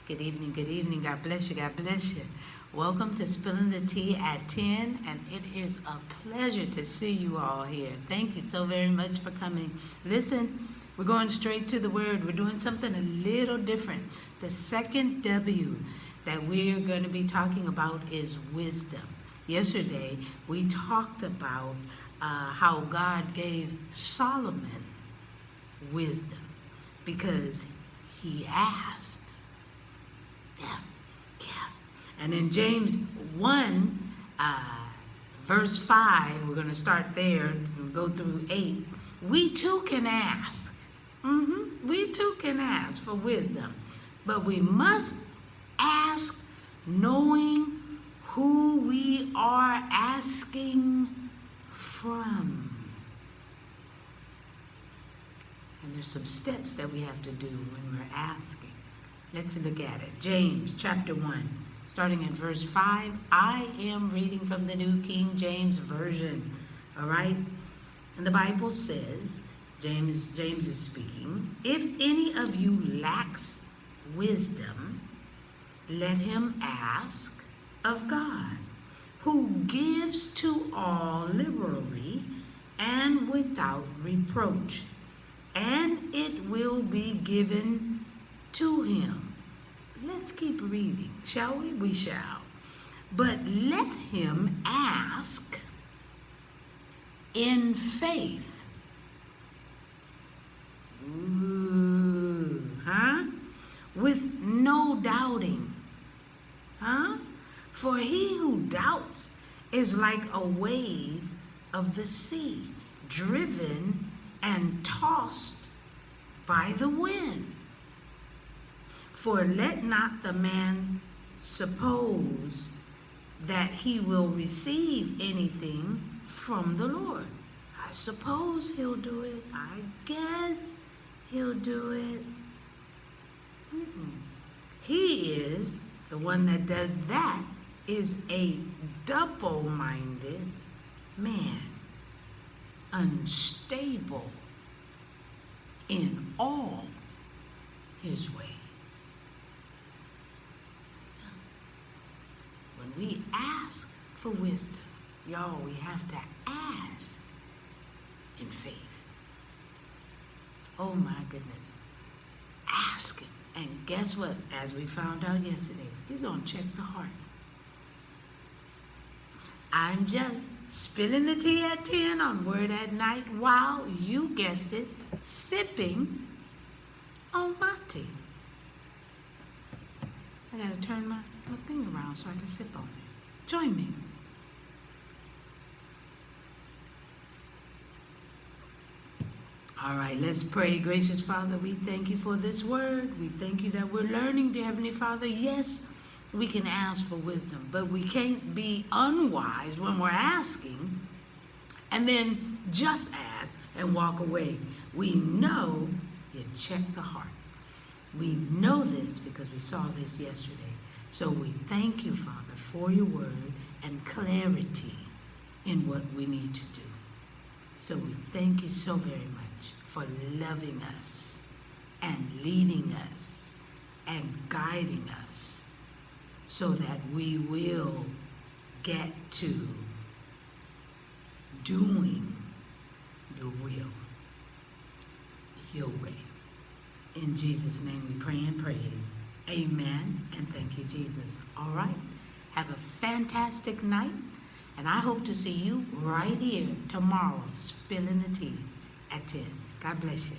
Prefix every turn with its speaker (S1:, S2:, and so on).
S1: Good evening, good evening. God bless you, God bless you. Welcome to Spilling the Tea at 10, and it is a pleasure to see you all here. Thank you so very much for coming. Listen, we're going straight to the Word. We're doing something a little different. The second W that we're going to be talking about is wisdom. Yesterday, we talked about how God gave Solomon wisdom because he asked. Yeah. And in James 1, verse 5, we're going to start there and go through 8. We too can ask. We too can ask for wisdom. But we must ask knowing who we are asking from. And there's some steps that we have to do when we're asking. Let's look at it. James chapter 1, starting in verse 5. I am reading from the New King James Version. All right? And the Bible says, James is speaking, if any of you lacks wisdom, let him ask of God, who gives to all liberally and without reproach, and it will be given to him. Let's keep reading, shall we? We shall. But let him ask in faith. With no doubting. For he who doubts is like a wave of the sea, driven and tossed by the wind. For let not the man suppose that he will receive anything from the Lord. I suppose he'll do it. I guess he'll do it. He is, the one that does that, is a double-minded man, unstable in all his ways. When we ask for wisdom, y'all, we have to ask in faith. Oh my goodness. Ask him. And guess what? As we found out yesterday, he's going to check the heart. I'm just spilling the tea at 10 on Word at Night while, you guessed it, sipping on my tea. I got to turn my thing around so I can sip on it. Join me. All right, let's pray. Gracious Father, we thank you for this word. We thank you that we're learning, dear Heavenly Father. Yes, we can ask for wisdom, but we can't be unwise when we're asking and then just ask and walk away. We know you check the heart. We know this because we saw this yesterday. So we thank you, Father, for your word and clarity in what we need to do. So we thank you so very much for loving us and leading us and guiding us so that we will get to doing your will, your way. In Jesus' name we pray and praise. Amen, and thank you, Jesus. All right, have a fantastic night, and I hope to see you right here tomorrow, spilling the tea at 10. God bless you.